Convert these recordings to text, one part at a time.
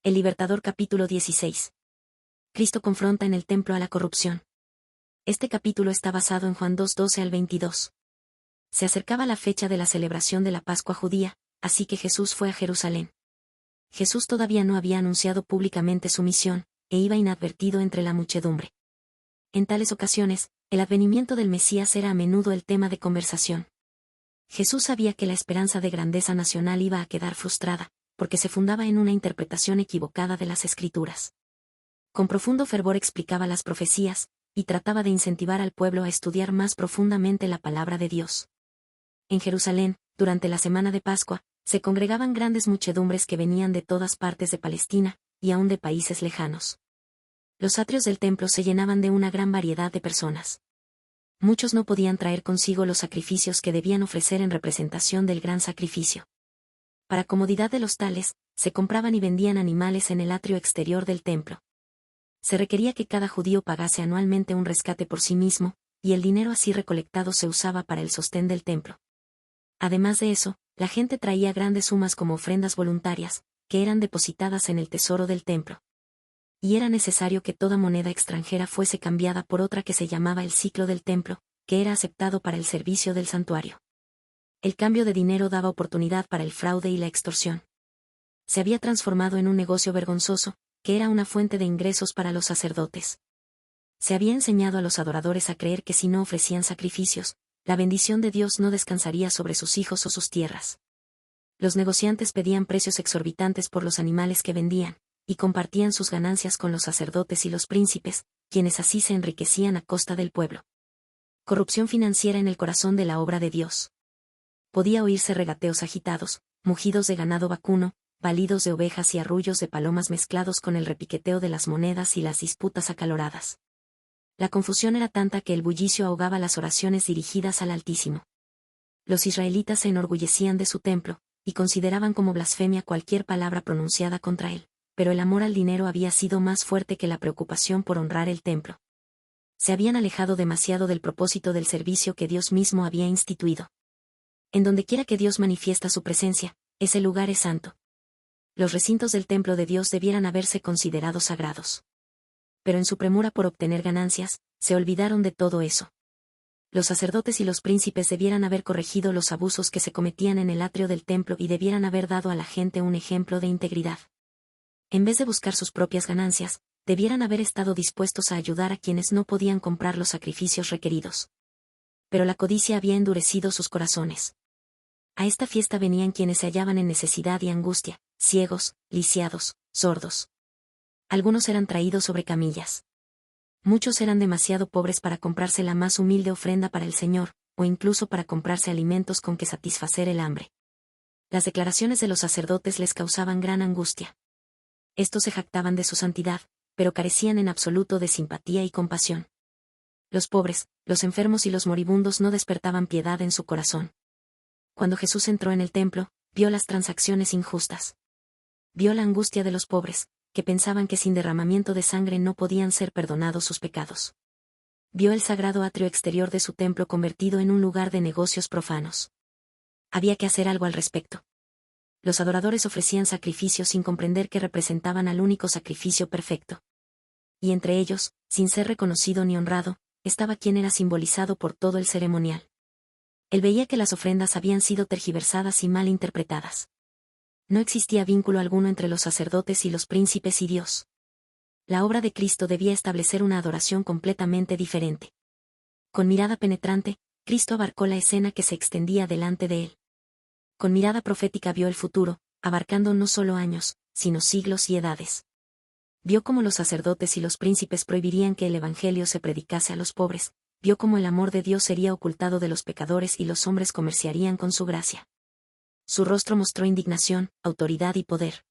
El Libertador capítulo 16. Cristo confronta en el templo a la corrupción. Este capítulo está basado en Juan 2:12 al 22. Se acercaba la fecha de la celebración de la Pascua judía, así que Jesús fue a Jerusalén. Jesús todavía no había anunciado públicamente su misión, e iba inadvertido entre la muchedumbre. En tales ocasiones, el advenimiento del Mesías era a menudo el tema de conversación. Jesús sabía que la esperanza de grandeza nacional iba a quedar frustrada, porque se fundaba en una interpretación equivocada de las Escrituras. Con profundo fervor explicaba las profecías, y trataba de incentivar al pueblo a estudiar más profundamente la palabra de Dios. En Jerusalén, durante la semana de Pascua, se congregaban grandes muchedumbres que venían de todas partes de Palestina, y aún de países lejanos. Los atrios del templo se llenaban de una gran variedad de personas. Muchos no podían traer consigo los sacrificios que debían ofrecer en representación del gran sacrificio. Para comodidad de los tales, se compraban y vendían animales en el atrio exterior del templo. Se requería que cada judío pagase anualmente un rescate por sí mismo, y el dinero así recolectado se usaba para el sostén del templo. Además de eso, la gente traía grandes sumas como ofrendas voluntarias, que eran depositadas en el tesoro del templo. Y era necesario que toda moneda extranjera fuese cambiada por otra que se llamaba el siclo del templo, que era aceptado para el servicio del santuario. El cambio de dinero daba oportunidad para el fraude y la extorsión. Se había transformado en un negocio vergonzoso, que era una fuente de ingresos para los sacerdotes. Se había enseñado a los adoradores a creer que si no ofrecían sacrificios, la bendición de Dios no descansaría sobre sus hijos o sus tierras. Los negociantes pedían precios exorbitantes por los animales que vendían, y compartían sus ganancias con los sacerdotes y los príncipes, quienes así se enriquecían a costa del pueblo. Corrupción financiera en el corazón de la obra de Dios. Podía oírse regateos agitados, mugidos de ganado vacuno, balidos de ovejas y arrullos de palomas mezclados con el repiqueteo de las monedas y las disputas acaloradas. La confusión era tanta que el bullicio ahogaba las oraciones dirigidas al Altísimo. Los israelitas se enorgullecían de su templo, y consideraban como blasfemia cualquier palabra pronunciada contra él, pero el amor al dinero había sido más fuerte que la preocupación por honrar el templo. Se habían alejado demasiado del propósito del servicio que Dios mismo había instituido. En donde quiera que Dios manifiesta su presencia, ese lugar es santo. Los recintos del templo de Dios debieran haberse considerado sagrados. Pero en su premura por obtener ganancias, se olvidaron de todo eso. Los sacerdotes y los príncipes debieran haber corregido los abusos que se cometían en el atrio del templo y debieran haber dado a la gente un ejemplo de integridad. En vez de buscar sus propias ganancias, debieran haber estado dispuestos a ayudar a quienes no podían comprar los sacrificios requeridos. Pero la codicia había endurecido sus corazones. A esta fiesta venían quienes se hallaban en necesidad y angustia, ciegos, lisiados, sordos. Algunos eran traídos sobre camillas. Muchos eran demasiado pobres para comprarse la más humilde ofrenda para el Señor, o incluso para comprarse alimentos con que satisfacer el hambre. Las declaraciones de los sacerdotes les causaban gran angustia. Estos se jactaban de su santidad, pero carecían en absoluto de simpatía y compasión. Los pobres, los enfermos y los moribundos no despertaban piedad en su corazón. Cuando Jesús entró en el templo, vio las transacciones injustas. Vio la angustia de los pobres, que pensaban que sin derramamiento de sangre no podían ser perdonados sus pecados. Vio el sagrado atrio exterior de su templo convertido en un lugar de negocios profanos. Había que hacer algo al respecto. Los adoradores ofrecían sacrificios sin comprender que representaban al único sacrificio perfecto. Y entre ellos, sin ser reconocido ni honrado, estaba quien era simbolizado por todo el ceremonial. Él veía que las ofrendas habían sido tergiversadas y mal interpretadas. No existía vínculo alguno entre los sacerdotes y los príncipes y Dios. La obra de Cristo debía establecer una adoración completamente diferente. Con mirada penetrante, Cristo abarcó la escena que se extendía delante de él. Con mirada profética vio el futuro, abarcando no solo años, sino siglos y edades. Vio cómo los sacerdotes y los príncipes prohibirían que el evangelio se predicase a los pobres, vio cómo el amor de Dios sería ocultado de los pecadores y los hombres comerciarían con su gracia. Su rostro mostró indignación, autoridad y poder.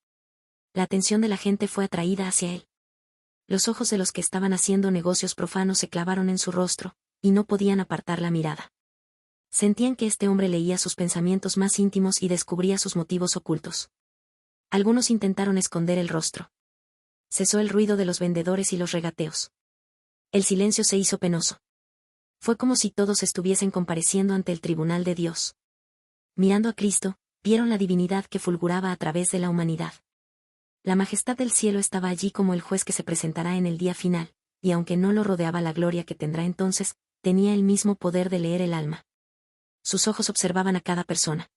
La atención de la gente fue atraída hacia él. Los ojos de los que estaban haciendo negocios profanos se clavaron en su rostro, y no podían apartar la mirada. Sentían que este hombre leía sus pensamientos más íntimos y descubría sus motivos ocultos. Algunos intentaron esconder el rostro. Cesó el ruido de los vendedores y los regateos. El silencio se hizo penoso. Fue como si todos estuviesen compareciendo ante el tribunal de Dios. Mirando a Cristo, vieron la divinidad que fulguraba a través de la humanidad. La majestad del cielo estaba allí como el juez que se presentará en el día final, y aunque no lo rodeaba la gloria que tendrá entonces, tenía el mismo poder de leer el alma. Sus ojos observaban a cada persona.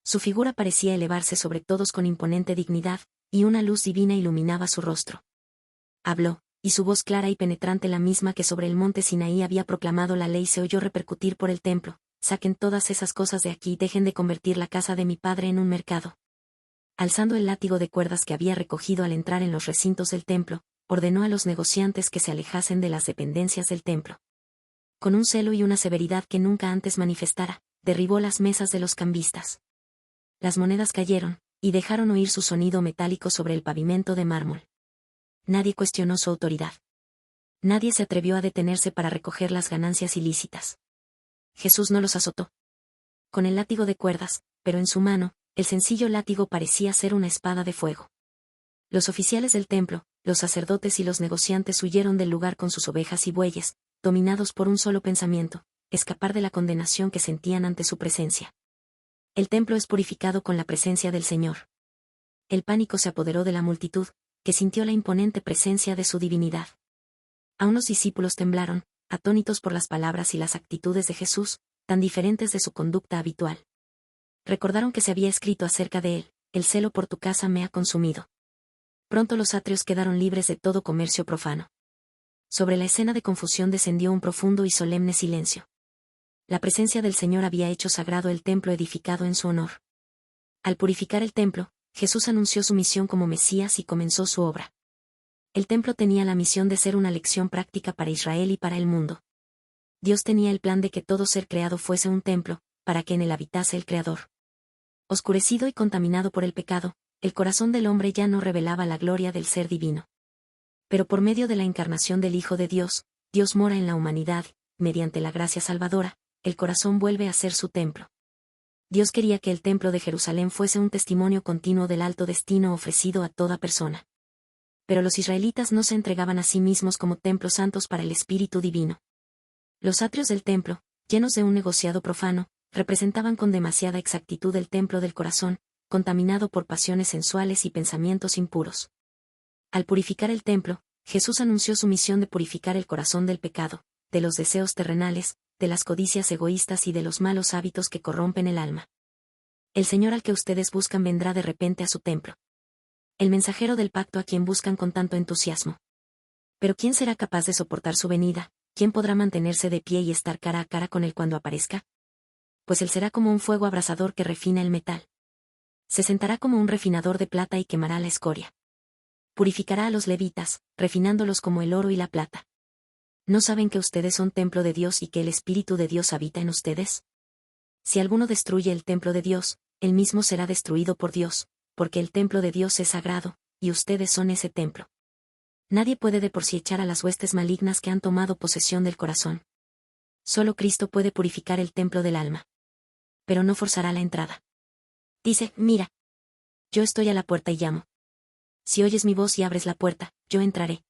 Su figura parecía elevarse sobre todos con imponente dignidad, y una luz divina iluminaba su rostro. Habló, y su voz clara y penetrante, la misma que sobre el monte Sinaí había proclamado la ley, se oyó repercutir por el templo: saquen todas esas cosas de aquí y dejen de convertir la casa de mi padre en un mercado. Alzando el látigo de cuerdas que había recogido al entrar en los recintos del templo, ordenó a los negociantes que se alejasen de las dependencias del templo. Con un celo y una severidad que nunca antes manifestara, derribó las mesas de los cambistas. Las monedas cayeron, y dejaron oír su sonido metálico sobre el pavimento de mármol. Nadie cuestionó su autoridad. Nadie se atrevió a detenerse para recoger las ganancias ilícitas. Jesús no los azotó con el látigo de cuerdas, pero en su mano, el sencillo látigo parecía ser una espada de fuego. Los oficiales del templo, los sacerdotes y los negociantes huyeron del lugar con sus ovejas y bueyes, dominados por un solo pensamiento: escapar de la condenación que sentían ante su presencia. El templo es purificado con la presencia del Señor. El pánico se apoderó de la multitud, que sintió la imponente presencia de su divinidad. Aun los discípulos temblaron, atónitos por las palabras y las actitudes de Jesús, tan diferentes de su conducta habitual. Recordaron que se había escrito acerca de él: el celo por tu casa me ha consumido. Pronto los atrios quedaron libres de todo comercio profano. Sobre la escena de confusión descendió un profundo y solemne silencio. La presencia del Señor había hecho sagrado el templo edificado en su honor. Al purificar el templo, Jesús anunció su misión como Mesías y comenzó su obra. El templo tenía la misión de ser una lección práctica para Israel y para el mundo. Dios tenía el plan de que todo ser creado fuese un templo, para que en él habitase el Creador. Oscurecido y contaminado por el pecado, el corazón del hombre ya no revelaba la gloria del ser divino. Pero por medio de la encarnación del Hijo de Dios, Dios mora en la humanidad, mediante la gracia salvadora, el corazón vuelve a ser su templo. Dios quería que el templo de Jerusalén fuese un testimonio continuo del alto destino ofrecido a toda persona. Pero los israelitas no se entregaban a sí mismos como templos santos para el Espíritu Divino. Los atrios del templo, llenos de un negociado profano, representaban con demasiada exactitud el templo del corazón, contaminado por pasiones sensuales y pensamientos impuros. Al purificar el templo, Jesús anunció su misión de purificar el corazón del pecado, de los deseos terrenales, de las codicias egoístas y de los malos hábitos que corrompen el alma. El Señor al que ustedes buscan vendrá de repente a su templo. El mensajero del pacto a quien buscan con tanto entusiasmo. Pero ¿quién será capaz de soportar su venida? ¿Quién podrá mantenerse de pie y estar cara a cara con él cuando aparezca? Pues él será como un fuego abrasador que refina el metal. Se sentará como un refinador de plata y quemará la escoria. Purificará a los levitas, refinándolos como el oro y la plata. ¿No saben que ustedes son templo de Dios y que el Espíritu de Dios habita en ustedes? Si alguno destruye el templo de Dios, él mismo será destruido por Dios, porque el templo de Dios es sagrado, y ustedes son ese templo. Nadie puede de por sí echar a las huestes malignas que han tomado posesión del corazón. Solo Cristo puede purificar el templo del alma. Pero no forzará la entrada. Dice: mira, yo estoy a la puerta y llamo. Si oyes mi voz y abres la puerta, yo entraré.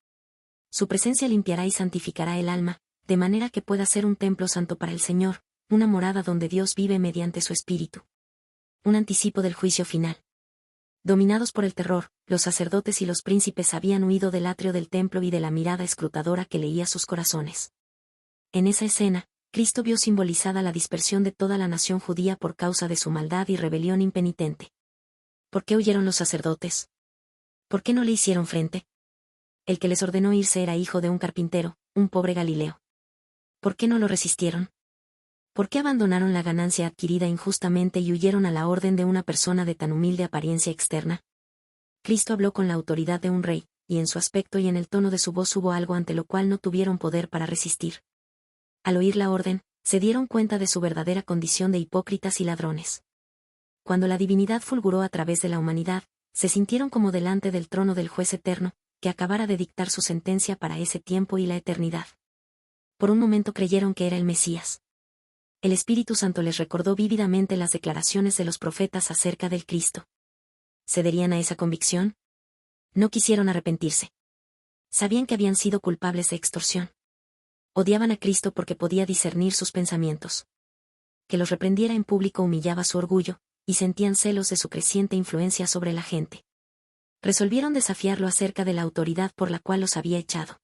Su presencia limpiará y santificará el alma, de manera que pueda ser un templo santo para el Señor, una morada donde Dios vive mediante su Espíritu. Un anticipo del juicio final. Dominados por el terror, los sacerdotes y los príncipes habían huido del atrio del templo y de la mirada escrutadora que leía sus corazones. En esa escena, Cristo vio simbolizada la dispersión de toda la nación judía por causa de su maldad y rebelión impenitente. ¿Por qué huyeron los sacerdotes? ¿Por qué no le hicieron frente? El que les ordenó irse era hijo de un carpintero, un pobre Galileo. ¿Por qué no lo resistieron? ¿Por qué abandonaron la ganancia adquirida injustamente y huyeron a la orden de una persona de tan humilde apariencia externa? Cristo habló con la autoridad de un rey, y en su aspecto y en el tono de su voz hubo algo ante lo cual no tuvieron poder para resistir. Al oír la orden, se dieron cuenta de su verdadera condición de hipócritas y ladrones. Cuando la divinidad fulguró a través de la humanidad, se sintieron como delante del trono del juez eterno, que acabara de dictar su sentencia para ese tiempo y la eternidad. Por un momento creyeron que era el Mesías. El Espíritu Santo les recordó vívidamente las declaraciones de los profetas acerca del Cristo. ¿Cederían a esa convicción? No quisieron arrepentirse. Sabían que habían sido culpables de extorsión. Odiaban a Cristo porque podía discernir sus pensamientos. Que los reprendiera en público humillaba su orgullo, y sentían celos de su creciente influencia sobre la gente. Resolvieron desafiarlo acerca de la autoridad por la cual los había echado.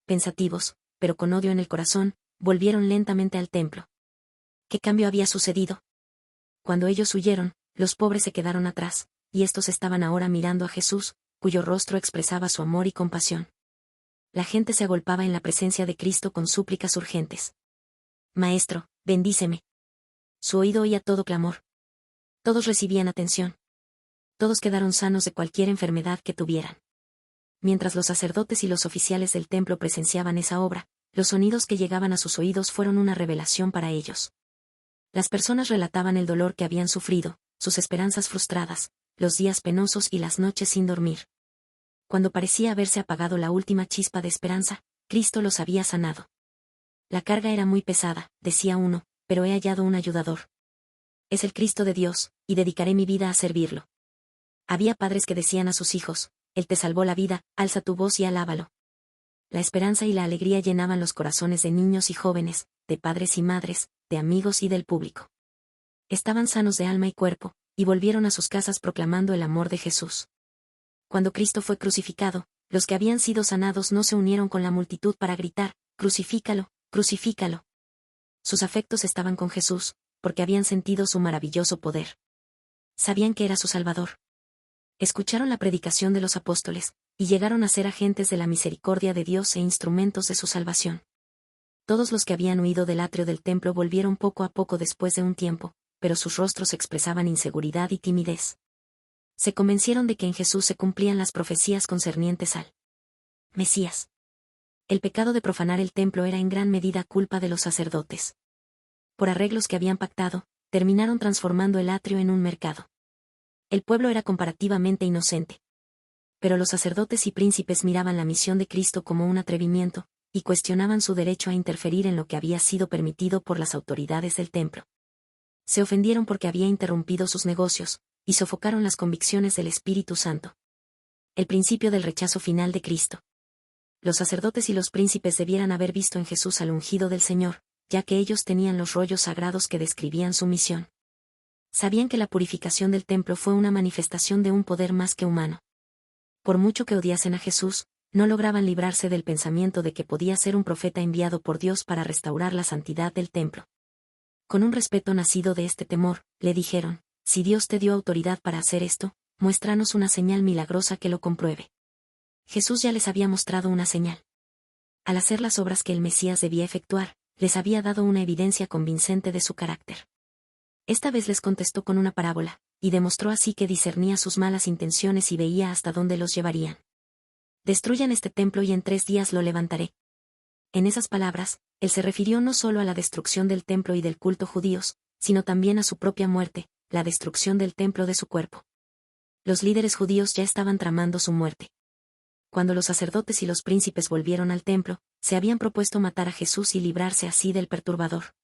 Pensativos, pero con odio en el corazón, volvieron lentamente al templo. ¿Qué cambio había sucedido? Cuando ellos huyeron, los pobres se quedaron atrás, y estos estaban ahora mirando a Jesús, cuyo rostro expresaba su amor y compasión. La gente se agolpaba en la presencia de Cristo con súplicas urgentes. Maestro, bendíceme. Su oído oía todo clamor. Todos recibían atención. Todos quedaron sanos de cualquier enfermedad que tuvieran. Mientras los sacerdotes y los oficiales del templo presenciaban esa obra, los sonidos que llegaban a sus oídos fueron una revelación para ellos. Las personas relataban el dolor que habían sufrido, sus esperanzas frustradas, los días penosos y las noches sin dormir. Cuando parecía haberse apagado la última chispa de esperanza, Cristo los había sanado. La carga era muy pesada, decía uno, pero he hallado un ayudador. Es el Cristo de Dios, y dedicaré mi vida a servirlo. Había padres que decían a sus hijos, Él te salvó la vida, alza tu voz y alábalo. La esperanza y la alegría llenaban los corazones de niños y jóvenes, de padres y madres, de amigos y del público. Estaban sanos de alma y cuerpo, y volvieron a sus casas proclamando el amor de Jesús. Cuando Cristo fue crucificado, los que habían sido sanados no se unieron con la multitud para gritar, crucifícalo, crucifícalo. Sus afectos estaban con Jesús, porque habían sentido su maravilloso poder. Sabían que era su Salvador. Escucharon la predicación de los apóstoles, y llegaron a ser agentes de la misericordia de Dios e instrumentos de su salvación. Todos los que habían huido del atrio del templo volvieron poco a poco después de un tiempo, pero sus rostros expresaban inseguridad y timidez. Se convencieron de que en Jesús se cumplían las profecías concernientes al Mesías. El pecado de profanar el templo era en gran medida culpa de los sacerdotes. Por arreglos que habían pactado, terminaron transformando el atrio en un mercado. El pueblo era comparativamente inocente. Pero los sacerdotes y príncipes miraban la misión de Cristo como un atrevimiento, y cuestionaban su derecho a interferir en lo que había sido permitido por las autoridades del templo. Se ofendieron porque había interrumpido sus negocios, y sofocaron las convicciones del Espíritu Santo. El principio del rechazo final de Cristo. Los sacerdotes y los príncipes debieran haber visto en Jesús al ungido del Señor, ya que ellos tenían los rollos sagrados que describían su misión. Sabían que la purificación del templo fue una manifestación de un poder más que humano. Por mucho que odiasen a Jesús, no lograban librarse del pensamiento de que podía ser un profeta enviado por Dios para restaurar la santidad del templo. Con un respeto nacido de este temor, le dijeron, si Dios te dio autoridad para hacer esto, muéstranos una señal milagrosa que lo compruebe. Jesús ya les había mostrado una señal. Al hacer las obras que el Mesías debía efectuar, les había dado una evidencia convincente de su carácter. Esta vez les contestó con una parábola, y demostró así que discernía sus malas intenciones y veía hasta dónde los llevarían. Destruyan este templo y en 3 días lo levantaré. En esas palabras, él se refirió no solo a la destrucción del templo y del culto judíos, sino también a su propia muerte, la destrucción del templo de su cuerpo. Los líderes judíos ya estaban tramando su muerte. Cuando los sacerdotes y los príncipes volvieron al templo, se habían propuesto matar a Jesús y librarse así del perturbador.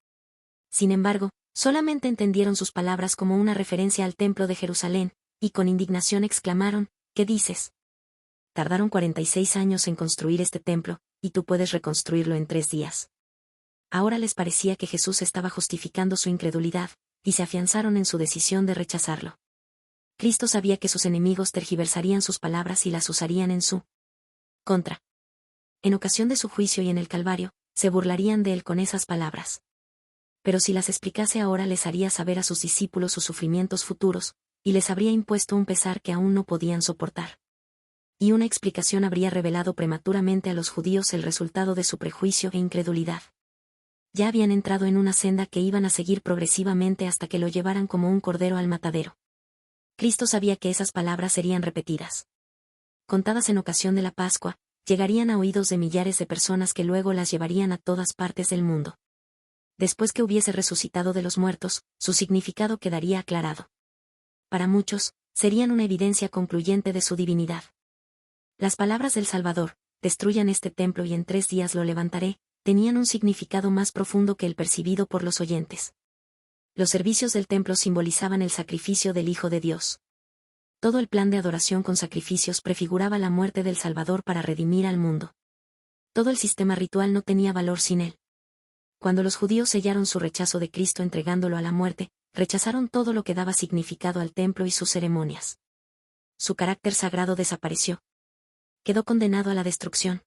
Sin embargo, solamente entendieron sus palabras como una referencia al templo de Jerusalén, y con indignación exclamaron, ¿qué dices? Tardaron 46 años en construir este templo, y tú puedes reconstruirlo en 3 días. Ahora les parecía que Jesús estaba justificando su incredulidad, y se afianzaron en su decisión de rechazarlo. Cristo sabía que sus enemigos tergiversarían sus palabras y las usarían en su contra. En ocasión de su juicio y en el Calvario, se burlarían de él con esas palabras. Pero si las explicase ahora les haría saber a sus discípulos sus sufrimientos futuros, y les habría impuesto un pesar que aún no podían soportar. Y una explicación habría revelado prematuramente a los judíos el resultado de su prejuicio e incredulidad. Ya habían entrado en una senda que iban a seguir progresivamente hasta que lo llevaran como un cordero al matadero. Cristo sabía que esas palabras serían repetidas. Contadas en ocasión de la Pascua, llegarían a oídos de millares de personas que luego las llevarían a todas partes del mundo. Después que hubiese resucitado de los muertos, su significado quedaría aclarado. Para muchos, serían una evidencia concluyente de su divinidad. Las palabras del Salvador, destruyan este templo y en 3 días lo levantaré, tenían un significado más profundo que el percibido por los oyentes. Los servicios del templo simbolizaban el sacrificio del Hijo de Dios. Todo el plan de adoración con sacrificios prefiguraba la muerte del Salvador para redimir al mundo. Todo el sistema ritual no tenía valor sin él. Cuando los judíos sellaron su rechazo de Cristo entregándolo a la muerte, rechazaron todo lo que daba significado al templo y sus ceremonias. su carácter sagrado desapareció. Quedó condenado a la destrucción.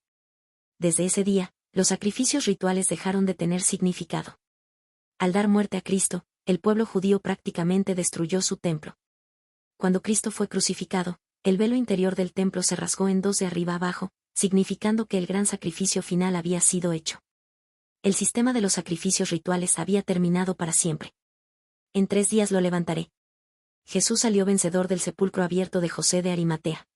Desde ese día, los sacrificios rituales dejaron de tener significado. Al dar muerte a Cristo, el pueblo judío prácticamente destruyó su templo. Cuando Cristo fue crucificado, el velo interior del templo se rasgó en dos de arriba abajo, significando que el gran sacrificio final había sido hecho. El sistema de los sacrificios rituales había terminado para siempre. En 3 días lo levantaré. Jesús salió vencedor del sepulcro abierto de José de Arimatea.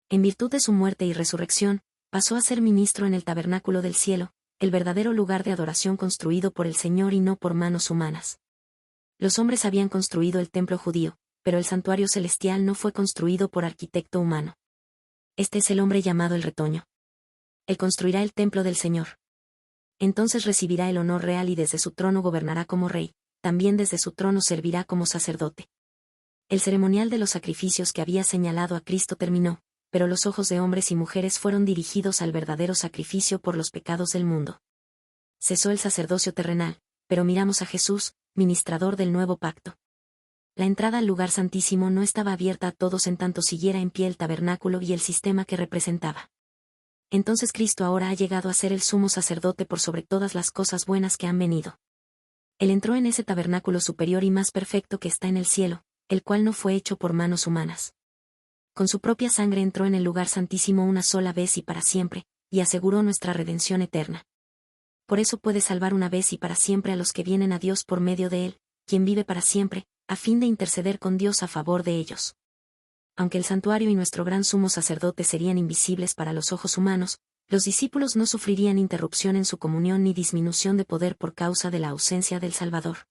En virtud de su muerte y resurrección, pasó a ser ministro en el tabernáculo del cielo, el verdadero lugar de adoración construido por el Señor y no por manos humanas. Los hombres habían construido el templo judío, pero el santuario celestial no fue construido por arquitecto humano. Este es el hombre llamado el retoño. Él construirá el templo del Señor. Entonces recibirá el honor real y desde su trono gobernará como rey, también desde su trono servirá como sacerdote. El ceremonial de los sacrificios que había señalado a Cristo terminó, pero los ojos de hombres y mujeres fueron dirigidos al verdadero sacrificio por los pecados del mundo. Cesó el sacerdocio terrenal, pero miramos a Jesús, ministrador del nuevo pacto. La entrada al lugar santísimo no estaba abierta a todos en tanto siguiera en pie el tabernáculo y el sistema que representaba. Entonces Cristo ahora ha llegado a ser el sumo sacerdote por sobre todas las cosas buenas que han venido. Él entró en ese tabernáculo superior y más perfecto que está en el cielo, el cual no fue hecho por manos humanas. Con su propia sangre entró en el lugar santísimo una sola vez y para siempre, y aseguró nuestra redención eterna. Por eso puede salvar una vez y para siempre a los que vienen a Dios por medio de Él, quien vive para siempre, a fin de interceder con Dios a favor de ellos. Aunque el santuario y nuestro gran sumo sacerdote serían invisibles para los ojos humanos, los discípulos no sufrirían interrupción en su comunión ni disminución de poder por causa de la ausencia del Salvador.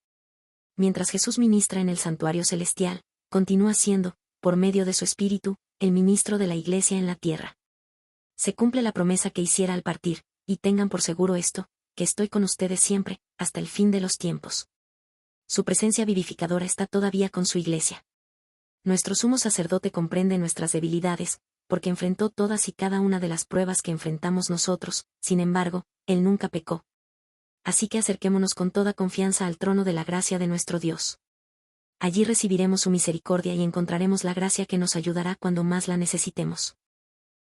Mientras Jesús ministra en el santuario celestial, continúa siendo, por medio de su Espíritu, el ministro de la Iglesia en la tierra. Se cumple la promesa que hiciera al partir, y tengan por seguro esto, que estoy con ustedes siempre, hasta el fin de los tiempos. Su presencia vivificadora está todavía con su Iglesia. Nuestro sumo sacerdote comprende nuestras debilidades, porque enfrentó todas y cada una de las pruebas que enfrentamos nosotros, sin embargo, él nunca pecó. Así que acerquémonos con toda confianza al trono de la gracia de nuestro Dios. Allí recibiremos su misericordia y encontraremos la gracia que nos ayudará cuando más la necesitemos.